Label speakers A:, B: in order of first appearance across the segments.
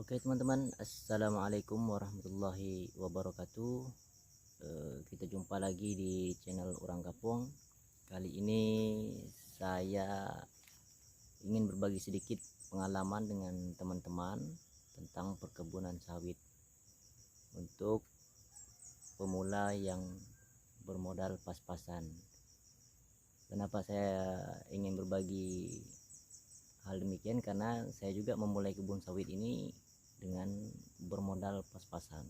A: Oke teman-teman, assalamualaikum warahmatullahi wabarakatuh. Kita jumpa lagi di channel Orang Kampung. Kali ini saya ingin berbagi sedikit pengalaman dengan teman-teman tentang perkebunan sawit untuk pemula yang bermodal pas-pasan. Kenapa saya ingin berbagi hal demikian? Karena saya juga memulai kebun sawit ini dengan bermodal pas-pasan.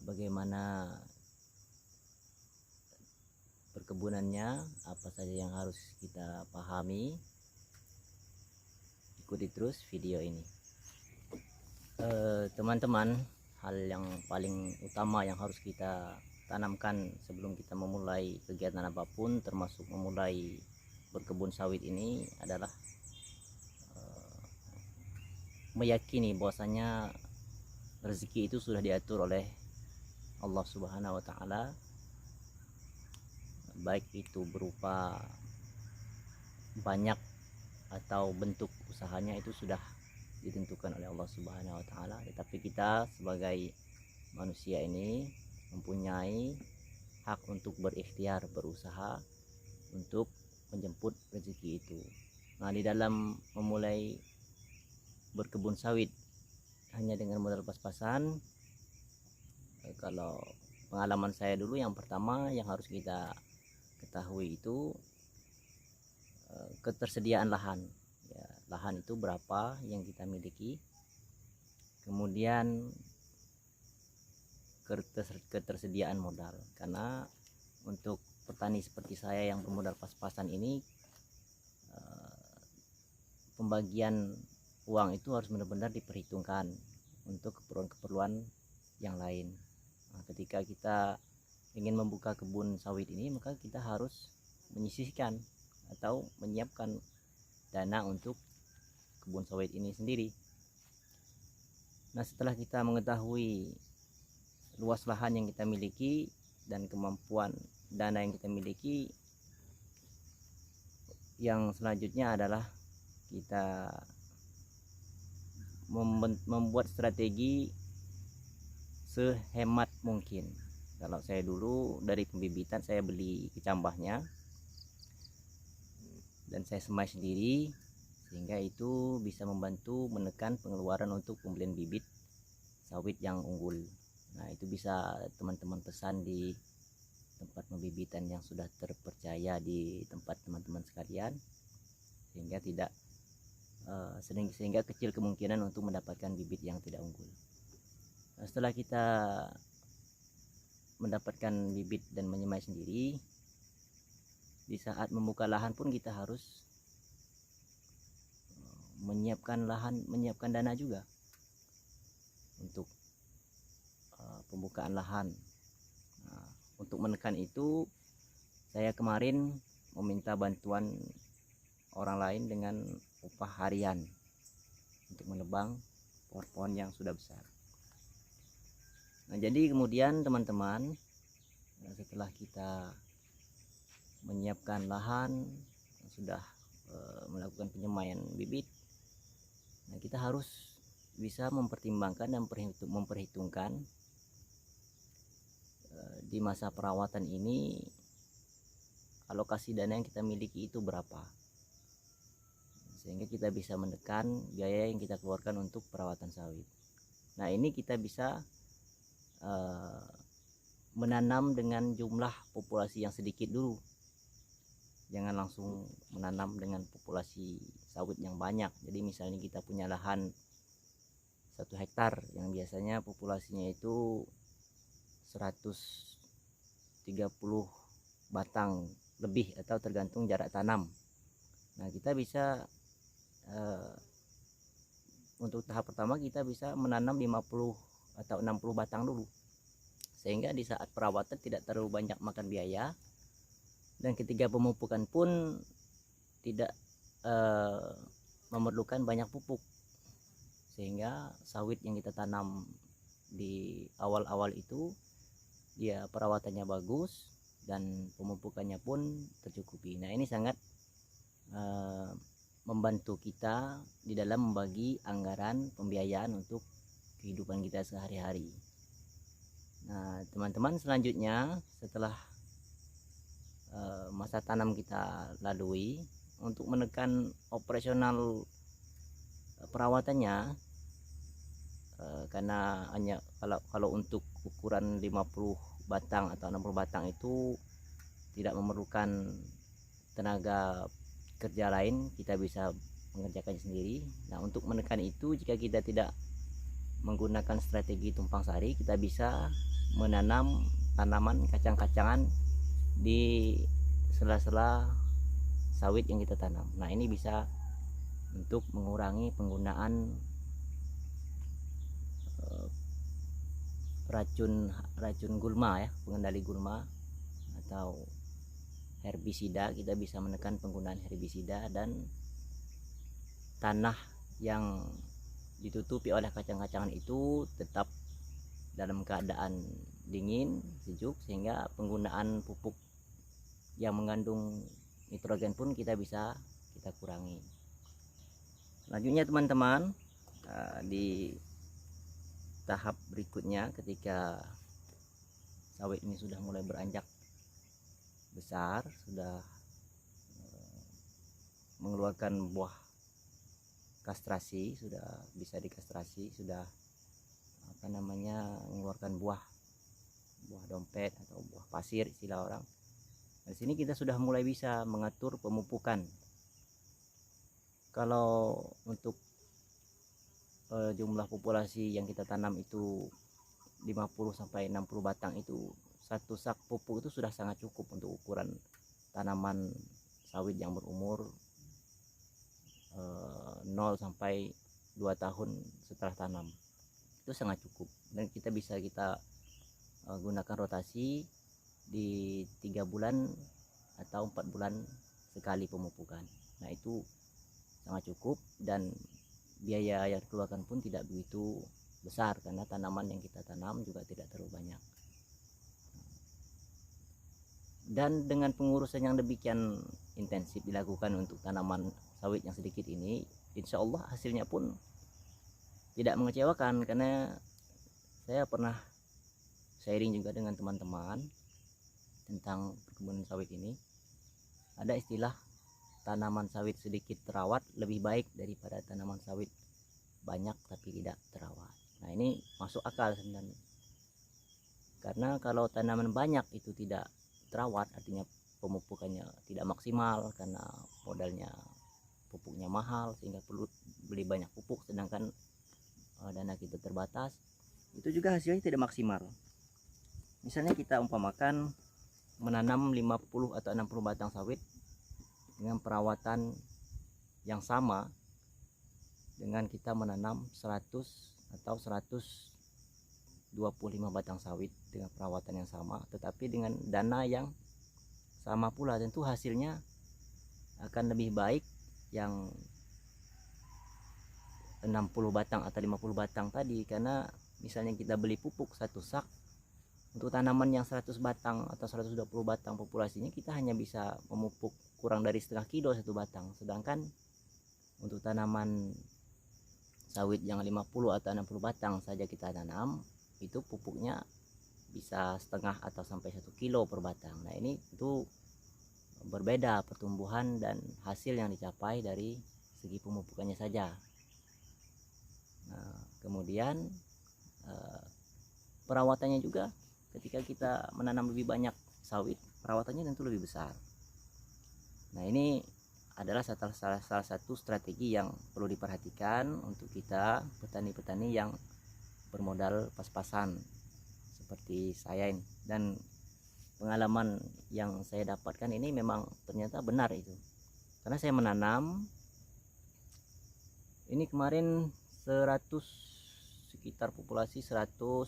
A: Bagaimana perkebunannya, apa saja yang harus kita pahami, ikuti terus video ini. Teman-teman, hal yang paling utama yang harus kita tanamkan sebelum kita memulai kegiatan apapun, termasuk memulai berkebun sawit ini, adalah meyakini bahwasanya rezeki itu sudah diatur oleh Allah Subhanahu wa taala, baik itu berupa banyak atau bentuk usahanya itu sudah ditentukan oleh Allah Subhanahu wa taala. Tetapi kita sebagai manusia ini mempunyai hak untuk berikhtiar, berusaha untuk menjemput rezeki itu. Nah, di dalam memulai berkebun sawit hanya dengan modal pas-pasan, kalau pengalaman saya dulu, yang pertama yang harus kita ketahui itu ketersediaan lahan. Ya, lahan itu berapa yang kita miliki, kemudian ketersediaan modal. Karena untuk petani seperti saya yang bermodal pas-pasan ini, pembagian uang itu harus benar-benar diperhitungkan untuk keperluan-keperluan yang lain. Nah, ketika kita ingin membuka kebun sawit ini, maka kita harus menyisihkan atau menyiapkan dana untuk kebun sawit ini sendiri. Nah, setelah kita mengetahui luas lahan yang kita miliki dan kemampuan dana yang kita miliki, yang selanjutnya adalah kita membuat strategi sehemat mungkin. Kalau saya dulu dari pembibitan saya beli kecambahnya dan saya semai sendiri, sehingga itu bisa membantu menekan pengeluaran untuk pembelian bibit sawit yang unggul. Nah, itu bisa teman-teman pesan di tempat pembibitan yang sudah terpercaya di tempat teman-teman sekalian, sehingga tidak sehingga kecil kemungkinan untuk mendapatkan bibit yang tidak unggul. Nah, setelah kita mendapatkan bibit dan menyemai sendiri, di saat membuka lahan pun kita harus menyiapkan lahan, menyiapkan dana juga untuk pembukaan lahan. Nah, untuk menekan itu, saya kemarin meminta bantuan orang lain dengan upah harian untuk menebang pohon-pohon yang sudah besar. Nah, jadi kemudian teman-teman, setelah kita menyiapkan lahan, sudah melakukan penyemaian bibit, nah kita harus bisa mempertimbangkan dan memperhitungkan di masa perawatan ini alokasi dana yang kita miliki itu berapa, sehingga kita bisa menekan biaya yang kita keluarkan untuk perawatan sawit. Nah, ini kita bisa menanam dengan jumlah populasi yang sedikit dulu. Jangan langsung menanam dengan populasi sawit yang banyak. Jadi misalnya kita punya lahan 1 hektar yang biasanya populasinya itu 130 batang lebih, atau tergantung jarak tanam. Nah, kita bisa untuk tahap pertama kita bisa menanam 50 atau 60 batang dulu, sehingga di saat perawatan tidak terlalu banyak makan biaya, dan ketika pemupukan pun tidak memerlukan banyak pupuk, sehingga sawit yang kita tanam di awal-awal itu dia perawatannya bagus dan pemupukannya pun tercukupi. Nah, ini sangat membantu kita di dalam membagi anggaran pembiayaan untuk kehidupan kita sehari-hari. Nah teman-teman, selanjutnya setelah masa tanam kita lalui, untuk menekan operasional perawatannya, karena hanya kalau untuk ukuran 50 batang atau 60 batang itu tidak memerlukan tenaga kerja lain, kita bisa mengerjakannya sendiri. Nah untuk menekan itu, jika kita tidak menggunakan strategi tumpang sari, kita bisa menanam tanaman kacang-kacangan di sela-sela sawit yang kita tanam. Nah ini bisa untuk mengurangi penggunaan racun gulma ya, pengendali gulma atau herbisida. Kita bisa menekan penggunaan herbisida, dan tanah yang ditutupi oleh kacang-kacangan itu tetap dalam keadaan dingin, sejuk, sehingga penggunaan pupuk yang mengandung nitrogen pun kita kurangi. Selanjutnya teman-teman, di tahap berikutnya, ketika sawit ini sudah mulai beranjak besar, sudah mengeluarkan buah kastrasi, sudah bisa dikastrasi, sudah mengeluarkan buah dompet atau buah pasir istilah orang. Di sini kita sudah mulai bisa mengatur pemupukan. Kalau untuk jumlah populasi yang kita tanam itu 50 sampai 60 batang, itu satu sak pupuk itu sudah sangat cukup untuk ukuran tanaman sawit yang berumur 0 sampai 2 tahun setelah tanam. Itu sangat cukup, dan kita bisa gunakan rotasi di 3 bulan atau 4 bulan sekali pemupukan. Nah itu sangat cukup, dan biaya yang dikeluarkan pun tidak begitu besar, karena tanaman yang kita tanam juga tidak terlalu banyak. Dan dengan pengurusan yang demikian intensif dilakukan untuk tanaman sawit yang sedikit ini, insya Allah hasilnya pun tidak mengecewakan. Karena saya pernah sharing juga dengan teman-teman tentang perkebunan sawit ini. Ada istilah tanaman sawit sedikit terawat lebih baik daripada tanaman sawit banyak tapi tidak terawat. Nah ini masuk akal sebenarnya, karena kalau tanaman banyak itu tidak terawat, artinya pemupukannya tidak maksimal karena modalnya pupuknya mahal, sehingga perlu beli banyak pupuk, sedangkan dana kita terbatas, itu juga hasilnya tidak maksimal. Misalnya kita umpamakan menanam 50 atau 60 batang sawit dengan perawatan yang sama dengan kita menanam 100 atau 125 batang sawit dengan perawatan yang sama, tetapi dengan dana yang sama pula, tentu hasilnya akan lebih baik yang 60 batang atau 50 batang tadi. Karena misalnya kita beli pupuk satu sak untuk tanaman yang 100 batang atau 120 batang populasinya, kita hanya bisa memupuk kurang dari setengah kilo satu batang, sedangkan untuk tanaman sawit yang 50 atau 60 batang saja kita tanam, itu pupuknya bisa setengah atau sampai 1 kilo per batang. Nah ini itu berbeda pertumbuhan dan hasil yang dicapai dari segi pemupukannya saja. Nah kemudian perawatannya juga, ketika kita menanam lebih banyak sawit, perawatannya tentu lebih besar. Nah ini adalah salah satu strategi yang perlu diperhatikan untuk kita petani-petani yang bermodal pas-pasan seperti saya ini. Dan pengalaman yang saya dapatkan ini memang ternyata benar itu, karena saya menanam ini kemarin 100, sekitar populasi 180,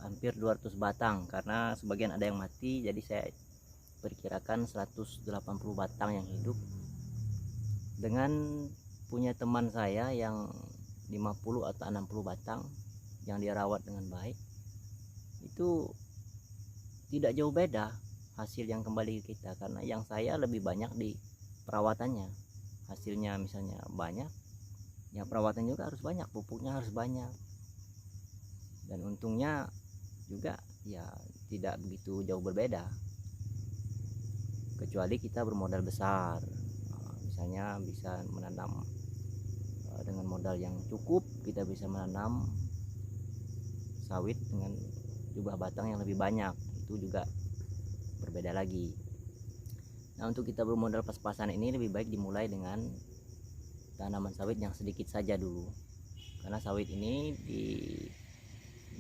A: hampir 200 batang, karena sebagian ada yang mati, jadi saya perkirakan 180 batang yang hidup. Dengan punya teman saya yang 50 atau 60 batang yang dia rawat dengan baik, itu tidak jauh beda hasil yang kembali ke kita, karena yang saya lebih banyak di perawatannya. Hasilnya misalnya banyak, ya perawatan juga harus banyak, pupuknya harus banyak, dan untungnya juga ya tidak begitu jauh berbeda, kecuali kita bermodal besar. Misalnya bisa menanam dengan modal yang cukup, kita bisa menanam sawit dengan jumlah batang yang lebih banyak, itu juga berbeda lagi. Nah, untuk kita bermodal pas-pasan ini lebih baik dimulai dengan tanaman sawit yang sedikit saja dulu, karena sawit ini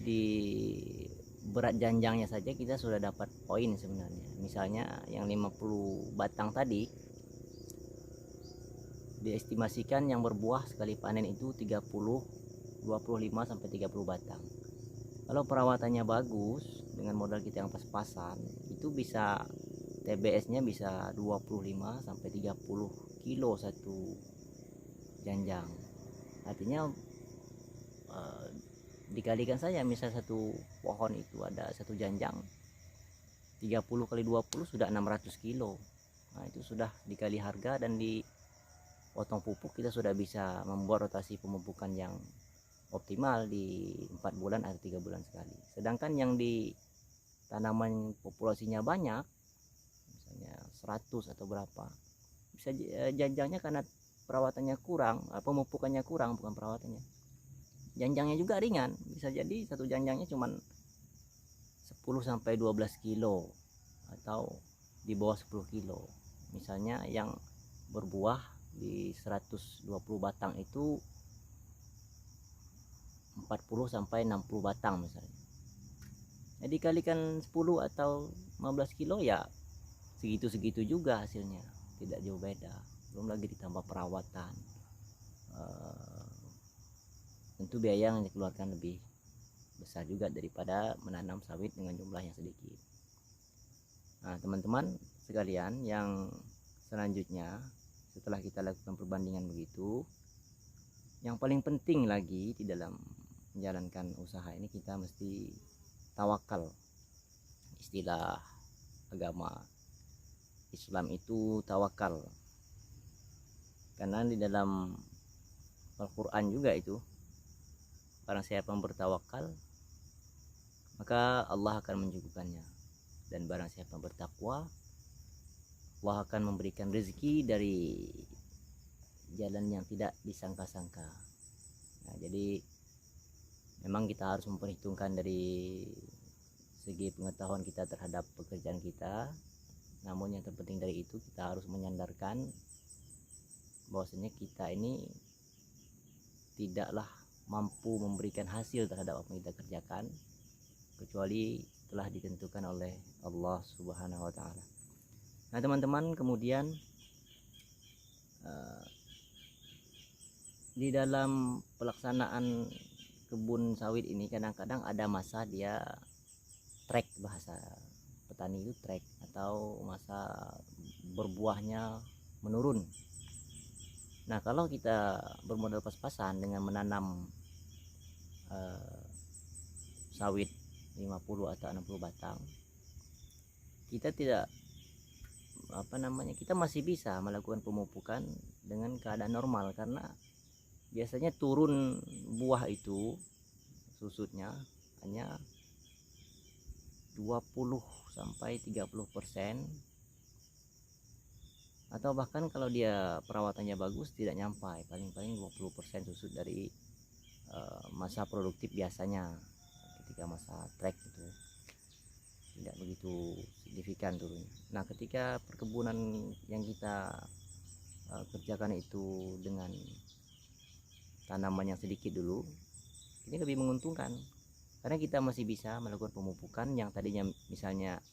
A: di berat janjangnya saja kita sudah dapat poin sebenarnya. Misalnya yang 50 batang tadi diestimasikan yang berbuah sekali panen itu 30, 25 sampai 30 batang. Kalau perawatannya bagus dengan modal kita yang pas-pasan, itu bisa TBS-nya bisa 25 sampai 30 kilo satu janjang. Artinya dikalikan saja, misal satu pohon itu ada satu janjang, 30 kali 20 sudah 600 kilo. Nah, itu sudah dikali harga dan dipotong pupuk, kita sudah bisa membuat rotasi pemupukan yang optimal di 4 bulan atau 3 bulan sekali. Sedangkan yang di tanaman populasinya banyak, misalnya 100 atau berapa, bisa janjangnya karena perawatannya kurang, pemupukannya kurang, bukan perawatannya, janjangnya juga ringan, bisa jadi satu janjangnya cuman 10 sampai 12 kilo atau di bawah 10 kilo. Misalnya yang berbuah di 120 batang itu 40 sampai 60 batang misalnya. Jadi kalikan 10 atau 15 kilo, ya segitu-segitu juga hasilnya, tidak jauh beda. Belum lagi ditambah perawatan, tentu biaya yang dikeluarkan lebih besar juga daripada menanam sawit dengan jumlah yang sedikit. Nah, teman-teman sekalian, yang selanjutnya setelah kita lakukan perbandingan begitu, yang paling penting lagi di dalam menjalankan usaha ini, kita mesti tawakal. Istilah agama Islam itu tawakal, karena di dalam Al-Quran juga itu, barang siapa yang bertawakal maka Allah akan mencukupkannya, dan barang siapa yang bertakwa Allah akan memberikan rezeki dari jalan yang tidak disangka-sangka. Nah, jadi memang kita harus memperhitungkan dari segi pengetahuan kita terhadap pekerjaan kita, namun yang terpenting dari itu kita harus menyandarkan bahwasanya kita ini tidaklah mampu memberikan hasil terhadap apa yang kita kerjakan kecuali telah ditentukan oleh Allah Subhanahu wa taala. Nah, teman-teman, kemudian di dalam pelaksanaan kebun sawit ini kadang-kadang ada masa dia trek, bahasa petani itu trek, atau masa berbuahnya menurun. Nah, kalau kita bermodal pas-pasan dengan menanam sawit 50 atau 60 batang, kita tidak kita masih bisa melakukan pemupukan dengan keadaan normal, karena biasanya turun buah itu susutnya hanya 20 sampai 30%, atau bahkan kalau dia perawatannya bagus tidak nyampai, paling-paling 20% susut dari masa produktif biasanya. Ketika masa trek itu tidak begitu signifikan turunnya. Nah, ketika perkebunan yang kita kerjakan itu dengan tanaman yang sedikit dulu, ini lebih menguntungkan karena kita masih bisa melakukan pemupukan yang tadinya misalnya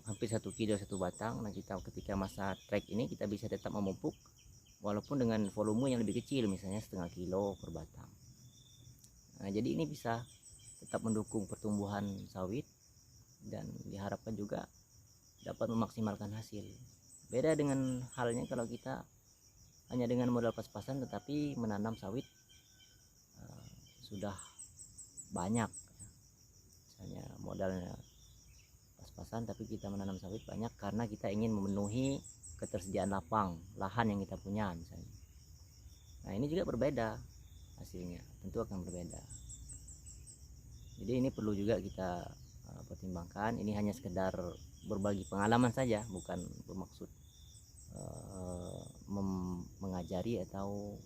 A: hampir 1 kilo satu batang. Nah, kita ketika masa trek ini kita bisa tetap memupuk walaupun dengan volume yang lebih kecil, misalnya setengah kilo per batang. Nah, jadi ini bisa tetap mendukung pertumbuhan sawit dan diharapkan juga dapat memaksimalkan hasil. Beda dengan halnya kalau kita hanya dengan modal pas-pasan tetapi menanam sawit sudah banyak, misalnya modalnya pas-pasan tapi kita menanam sawit banyak karena kita ingin memenuhi ketersediaan lahan yang kita punya misalnya. Nah ini juga berbeda hasilnya, tentu akan berbeda. Jadi ini perlu juga kita pertimbangkan. Ini hanya sekedar berbagi pengalaman saja, bukan bermaksud mengajari atau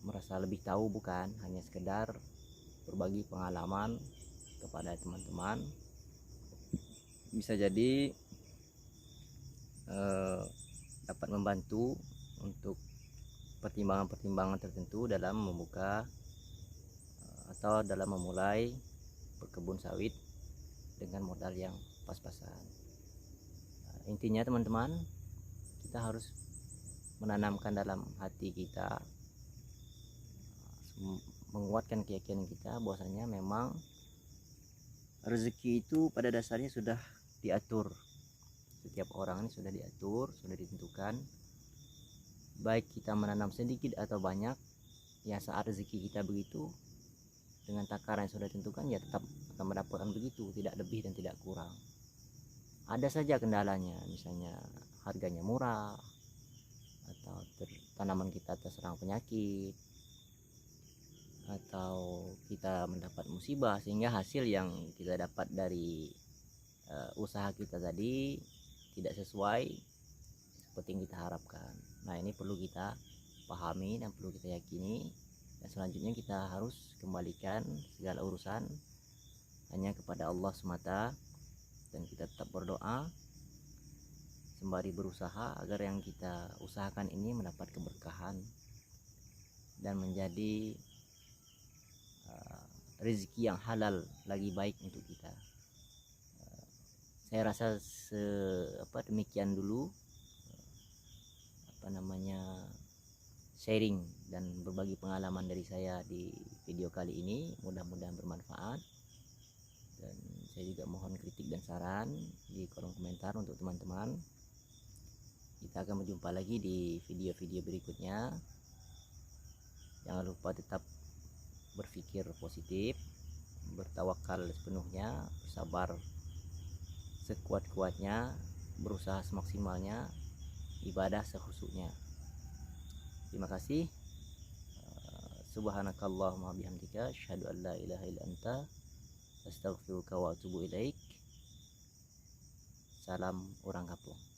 A: merasa lebih tahu, bukan, hanya sekedar berbagi pengalaman kepada teman-teman. Bisa jadi dapat membantu untuk pertimbangan-pertimbangan tertentu dalam membuka atau dalam memulai berkebun sawit dengan modal yang pas-pasan. Intinya teman-teman, kita harus menanamkan dalam hati kita, menguatkan keyakinan kita bahwasanya memang rezeki itu pada dasarnya sudah diatur. Setiap orang ini sudah diatur, sudah ditentukan. Baik kita menanam sedikit atau banyak, ya saat rezeki kita begitu, dengan takaran yang sudah ditentukan, ya tetap akan mendapatkan begitu, tidak lebih dan tidak kurang. Ada saja kendalanya, misalnya harganya murah, atau tanaman kita terserang penyakit, atau kita mendapat musibah sehingga hasil yang kita dapat dari usaha kita tadi tidak sesuai seperti yang kita harapkan. Nah ini perlu kita pahami dan perlu kita yakini, dan selanjutnya kita harus kembalikan segala urusan hanya kepada Allah semata, dan kita tetap berdoa sembari berusaha agar yang kita usahakan ini mendapat keberkahan dan menjadi rezeki yang halal lagi baik untuk kita. Saya rasa demikian dulu sharing dan berbagi pengalaman dari saya di video kali ini. Mudah-mudahan bermanfaat, dan saya juga mohon kritik dan saran di kolom komentar untuk teman-teman. Kita akan berjumpa lagi di video-video berikutnya. Jangan lupa tetap berpikir positif, bertawakal sepenuhnya, bersabar sekuat-kuatnya, berusaha semaksimalnya, ibadah sekhusyuknya. Terima kasih. Subhanakallahumma bihamdika, asyhadu an la ilaha illa anta, astaghfiruka wa atubu ilaik. Salam orang kampung.